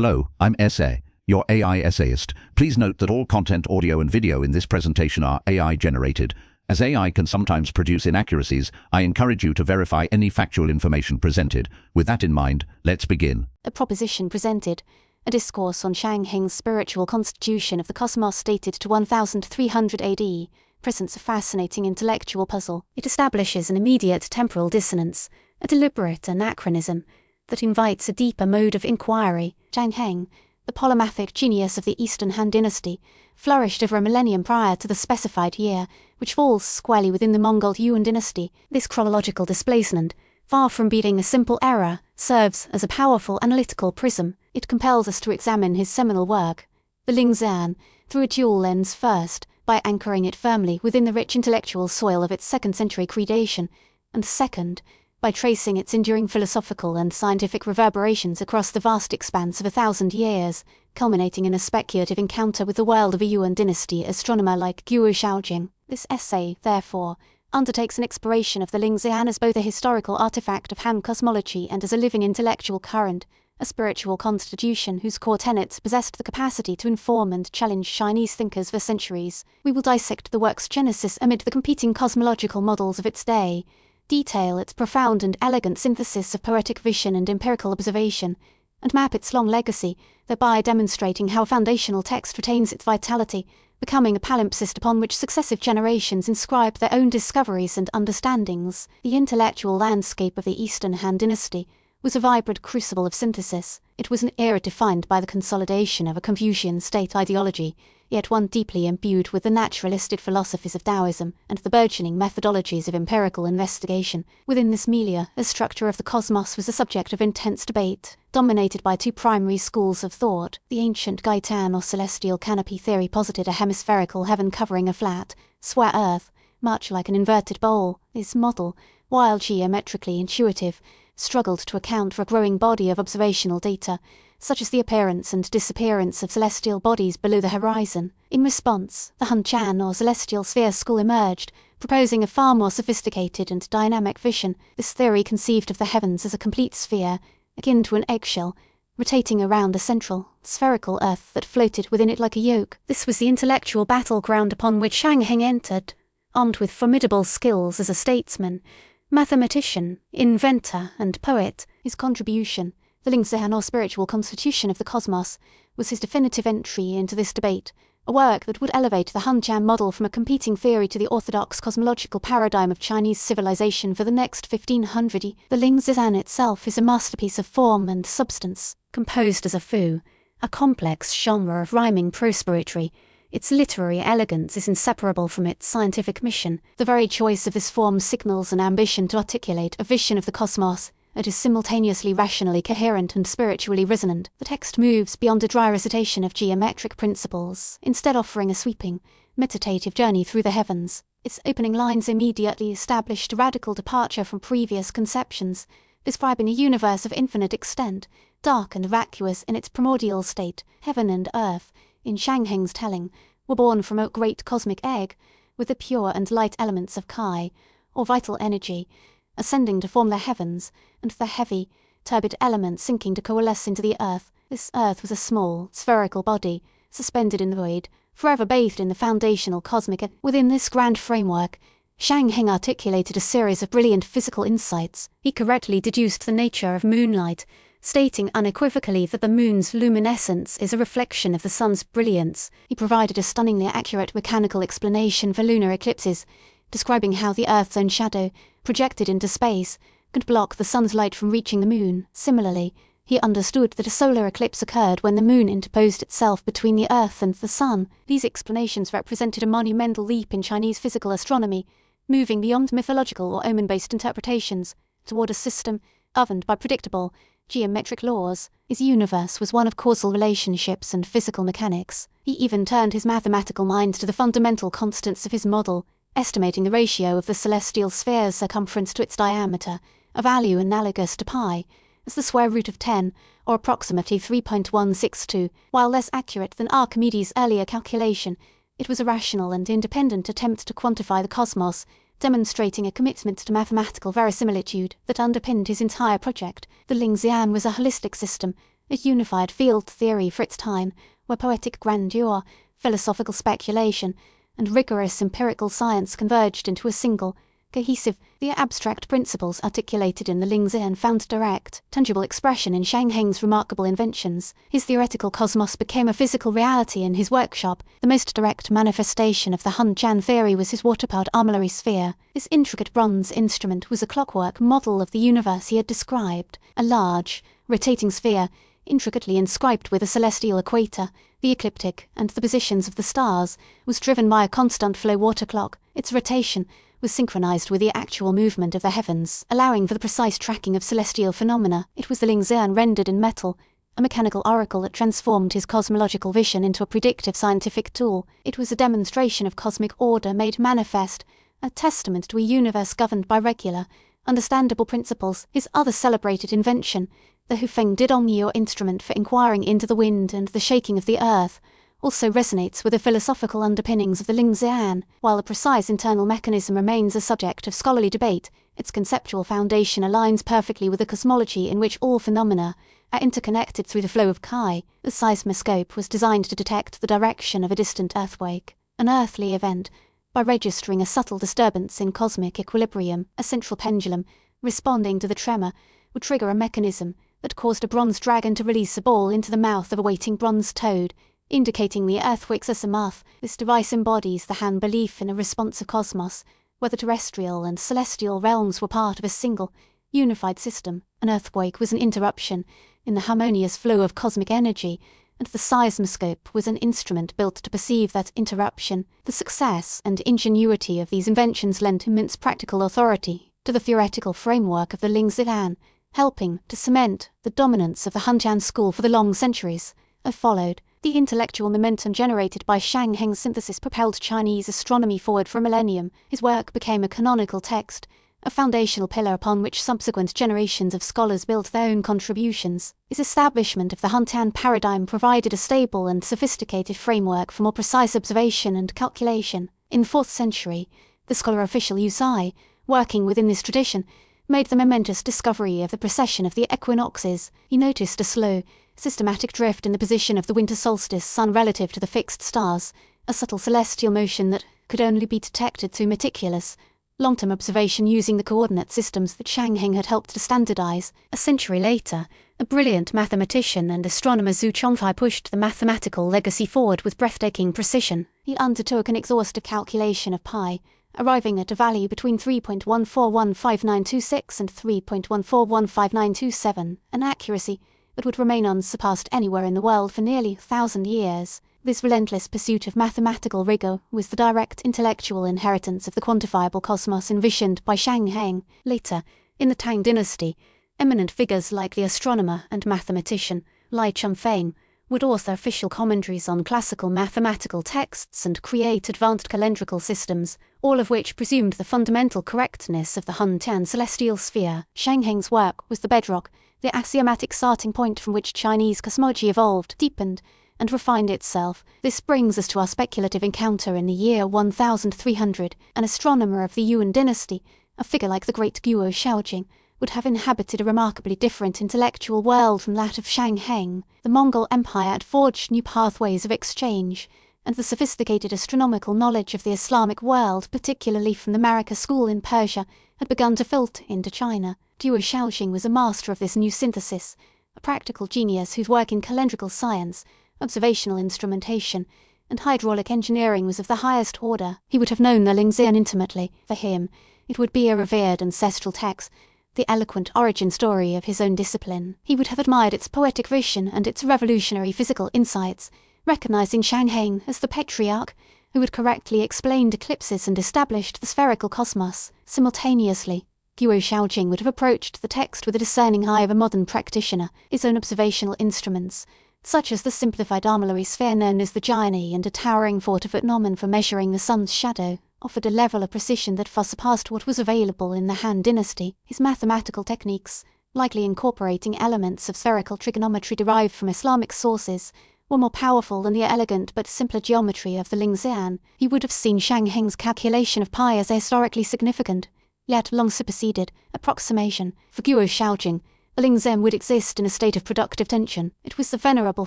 Hello, I'm Essay, your AI essayist. Please note that all content, audio and video in this presentation are AI generated. As AI can sometimes produce inaccuracies, I encourage you to verify any factual information presented. With that in mind, let's begin. A proposition presented, a discourse on Heng's spiritual constitution of the cosmos dated to 1300 AD, presents a fascinating intellectual puzzle. It establishes an immediate temporal dissonance, a deliberate anachronism, that invites a deeper mode of inquiry. Heng, the polymathic genius of the Eastern Han dynasty, flourished over a millennium prior to the specified year, which falls squarely within the Mongol Yuan dynasty. This chronological displacement, far from being a simple error, serves as a powerful analytical prism. It compels us to examine his seminal work, the Lingxian, through a dual lens. First, by anchoring it firmly within the rich intellectual soil of its second-century creation, and second, by tracing its enduring philosophical and scientific reverberations across the vast expanse of 1,000 years, culminating in a speculative encounter with the world of a Yuan dynasty astronomer like Guo Shaojing. This essay, therefore, undertakes an exploration of the Lingxian as both a historical artifact of Han cosmology and as a living intellectual current, a spiritual constitution whose core tenets possessed the capacity to inform and challenge Chinese thinkers for centuries. We will dissect the work's genesis amid the competing cosmological models of its day, detail its profound and elegant synthesis of poetic vision and empirical observation, and map its long legacy, thereby demonstrating how a foundational text retains its vitality, becoming a palimpsest upon which successive generations inscribe their own discoveries and understandings. The intellectual landscape of the Eastern Han dynasty was a vibrant crucible of synthesis. It was an era defined by the consolidation of a Confucian state ideology, yet one deeply imbued with the naturalistic philosophies of Taoism and the burgeoning methodologies of empirical investigation. Within this milieu, the structure of the cosmos was a subject of intense debate, dominated by two primary schools of thought. The ancient Gaitan or celestial canopy theory posited a hemispherical heaven covering a flat, square Earth, much like an inverted bowl. This model, while geometrically intuitive, struggled to account for a growing body of observational data, such as the appearance and disappearance of celestial bodies below the horizon. In response, the Han or celestial sphere school emerged, proposing a far more sophisticated and dynamic vision. This theory conceived of the heavens as a complete sphere, akin to an eggshell, rotating around a central, spherical Earth that floated within it like a yoke. This was the intellectual battleground upon which Heng entered, armed with formidable skills as a statesman, mathematician, inventor, and poet. His contribution, the Lingxian or spiritual constitution of the cosmos, was his definitive entry into this debate, a work that would elevate the Han model from a competing theory to the orthodox cosmological paradigm of Chinese civilization for the next 1500 years. The Lingxian itself is a masterpiece of form and substance, composed as a fu, a complex genre of rhyming prose-poetry. Its literary elegance is inseparable from its scientific mission. The very choice of this form signals an ambition to articulate a vision of the cosmos that is simultaneously rationally coherent and spiritually resonant. The text moves beyond a dry recitation of geometric principles, instead offering a sweeping, meditative journey through the heavens. Its opening lines immediately established a radical departure from previous conceptions, describing a universe of infinite extent, dark and vacuous in its primordial state. Heaven and earth, in Heng's telling, were born from a great cosmic egg, with the pure and light elements of Kai, or vital energy, ascending to form the heavens, and the heavy, turbid elements sinking to coalesce into the earth. This earth was a small, spherical body, suspended in the void, forever bathed in the foundational cosmic. Within this grand framework, Heng articulated a series of brilliant physical insights. He correctly deduced the nature of moonlight, stating unequivocally that the moon's luminescence is a reflection of the sun's brilliance. He provided a stunningly accurate mechanical explanation for lunar eclipses, describing how the Earth's own shadow, projected into space, could block the sun's light from reaching the moon. Similarly, he understood that a solar eclipse occurred when the moon interposed itself between the Earth and the sun. These explanations represented a monumental leap in Chinese physical astronomy, moving beyond mythological or omen-based interpretations toward a system governed by predictable, geometric laws. His universe was one of causal relationships and physical mechanics. He even turned his mathematical mind to the fundamental constants of his model, estimating the ratio of the celestial sphere's circumference to its diameter, a value analogous to pi, as the square root of 10, or approximately 3.162. While less accurate than Archimedes' earlier calculation, it was a rational and independent attempt to quantify the cosmos, demonstrating a commitment to mathematical verisimilitude that underpinned his entire project. The Lingxian was a holistic system, a unified field theory for its time, where poetic grandeur, philosophical speculation, and rigorous empirical science converged into a single, cohesive, the abstract principles articulated in the Lingxian found direct, tangible expression in Zhang Heng's remarkable inventions. His theoretical cosmos became a physical reality in his workshop. The most direct manifestation of the Hun-Chan theory was his water-powered armillary sphere. This intricate bronze instrument was a clockwork model of the universe he had described, a large, rotating sphere, intricately inscribed with a celestial equator, the ecliptic, and the positions of the stars, was driven by a constant flow water clock. Its rotation was synchronized with the actual movement of the heavens, allowing for the precise tracking of celestial phenomena. It was the Lingxian rendered in metal, a mechanical oracle that transformed his cosmological vision into a predictive scientific tool. It was a demonstration of cosmic order made manifest, a testament to a universe governed by regular, understandable principles. His other celebrated invention, the Hufeng Didong, or instrument for inquiring into the wind and the shaking of the earth, also resonates with the philosophical underpinnings of the Lingxian. While the precise internal mechanism remains a subject of scholarly debate, its conceptual foundation aligns perfectly with a cosmology in which all phenomena are interconnected through the flow of chi. The seismoscope was designed to detect the direction of a distant earthquake, an earthly event, by registering a subtle disturbance in cosmic equilibrium. A central pendulum, responding to the tremor, would trigger a mechanism that caused a bronze dragon to release a ball into the mouth of a waiting bronze toad, indicating the earthquake's azimuth. This device embodies the Han belief in a responsive cosmos, where the terrestrial and celestial realms were part of a single, unified system. An earthquake was an interruption in the harmonious flow of cosmic energy, and the seismoscope was an instrument built to perceive that interruption. The success and ingenuity of these inventions lent immense practical authority to the theoretical framework of the Lingxian, helping to cement the dominance of the Hun-Chan school for the long centuries that followed. The intellectual momentum generated by Zhang Heng's synthesis propelled Chinese astronomy forward for a millennium. His work became a canonical text, a foundational pillar upon which subsequent generations of scholars built their own contributions. His establishment of the Hun-Chan paradigm provided a stable and sophisticated framework for more precise observation and calculation. In the 4th century, the scholar official Yu Sai, working within this tradition, made the momentous discovery of the precession of the equinoxes. He noticed a slow, systematic drift in the position of the winter solstice sun relative to the fixed stars, a subtle celestial motion that could only be detected through meticulous, long-term observation using the coordinate systems that Zhang Heng had helped to standardize. A century later, a brilliant mathematician and astronomer Zhu Chongfei pushed the mathematical legacy forward with breathtaking precision. He undertook an exhaustive calculation of pi, arriving at a value between 3.141592 and 3.141597, an accuracy that would remain unsurpassed anywhere in the world for nearly 1,000 years. This relentless pursuit of mathematical rigor was the direct intellectual inheritance of the quantifiable cosmos envisioned by Zhang Heng. Later, in the Tang dynasty, eminent figures like the astronomer and mathematician Lai Chunfeng would author official commentaries on classical mathematical texts and create advanced calendrical systems, all of which presumed the fundamental correctness of the Hun-Chan celestial sphere. Zhang Heng's work was the bedrock, the axiomatic starting point from which Chinese cosmology evolved, deepened, and refined itself. This brings us to our speculative encounter in the year 1300. An astronomer of the Yuan dynasty, a figure like the great Guo Xiaojing, would have inhabited a remarkably different intellectual world from that of Zhang Heng. The Mongol Empire had forged new pathways of exchange, and the sophisticated astronomical knowledge of the Islamic world, particularly from the Marika school in Persia, had begun to filter into China. Guo Xiaojing was a master of this new synthesis, a practical genius whose work in calendrical science, observational instrumentation, and hydraulic engineering was of the highest order. He would have known the Lingxian intimately. For him, it would be a revered ancestral text, the eloquent origin story of his own discipline. He would have admired its poetic vision and its revolutionary physical insights, recognizing Zhang Heng as the patriarch who had correctly explained eclipses and established the spherical cosmos. Simultaneously, Guo Xiaojing would have approached the text with the discerning eye of a modern practitioner. His own observational instruments, such as the simplified armillary sphere known as the Gianni and a towering 40-foot gnomon for measuring the sun's shadow, offered a level of precision that far surpassed what was available in the Han dynasty. His mathematical techniques, likely incorporating elements of spherical trigonometry derived from Islamic sources, were more powerful than the elegant but simpler geometry of the Lingxian. He would have seen Zhang Heng's calculation of pi as historically significant, yet long superseded, approximation. For Guo Xiaojing, the Lingzhen would exist in a state of productive tension. It was the venerable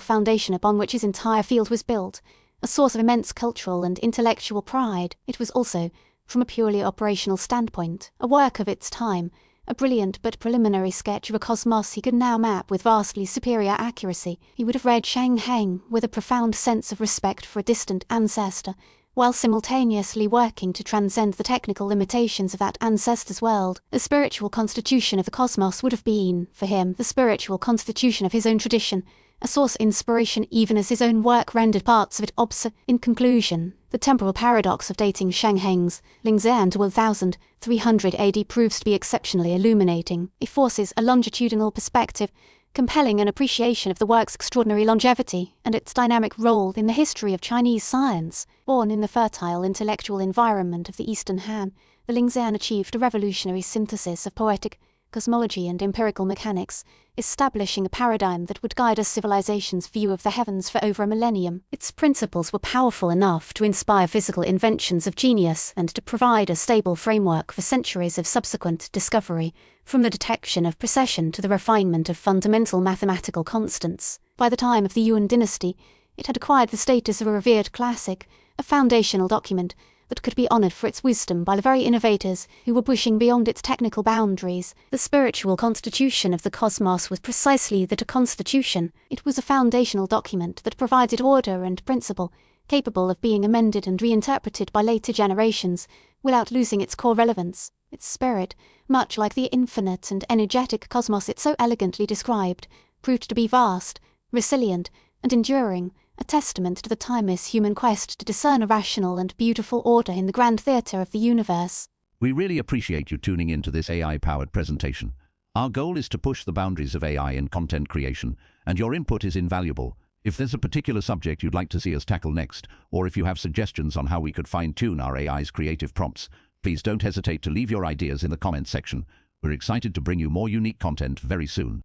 foundation upon which his entire field was built, a source of immense cultural and intellectual pride. It was also, from a purely operational standpoint, a work of its time, a brilliant but preliminary sketch of a cosmos he could now map with vastly superior accuracy. He would have read Heng with a profound sense of respect for a distant ancestor, while simultaneously working to transcend the technical limitations of that ancestor's world. The spiritual constitution of the cosmos would have been, for him, the spiritual constitution of his own tradition, a source of inspiration even as his own work rendered parts of it obsolete. In conclusion, the temporal paradox of dating Heng's Lingzhen to 1300 AD proves to be exceptionally illuminating. It forces a longitudinal perspective, compelling an appreciation of the work's extraordinary longevity and its dynamic role in the history of Chinese science. Born in the fertile intellectual environment of the Eastern Han, the Lingzhen achieved a revolutionary synthesis of poetic cosmology and empirical mechanics, establishing a paradigm that would guide a civilization's view of the heavens for over a millennium. Its principles were powerful enough to inspire physical inventions of genius and to provide a stable framework for centuries of subsequent discovery, from the detection of precession to the refinement of fundamental mathematical constants. By the time of the Yuan dynasty, it had acquired the status of a revered classic, a foundational document that could be honored for its wisdom by the very innovators who were pushing beyond its technical boundaries. The spiritual constitution of the cosmos was precisely that, a constitution. It was a foundational document that provided order and principle, capable of being amended and reinterpreted by later generations without losing its core relevance. Its spirit, much like the infinite and energetic cosmos it so elegantly described, proved to be vast, resilient, and enduring, a testament to the timeless human quest to discern a rational and beautiful order in the grand theatre of the universe. We really appreciate you tuning in to this AI-powered presentation. Our goal is to push the boundaries of AI in content creation, and your input is invaluable. If there's a particular subject you'd like to see us tackle next, or if you have suggestions on how we could fine-tune our AI's creative prompts, please don't hesitate to leave your ideas in the comments section. We're excited to bring you more unique content very soon.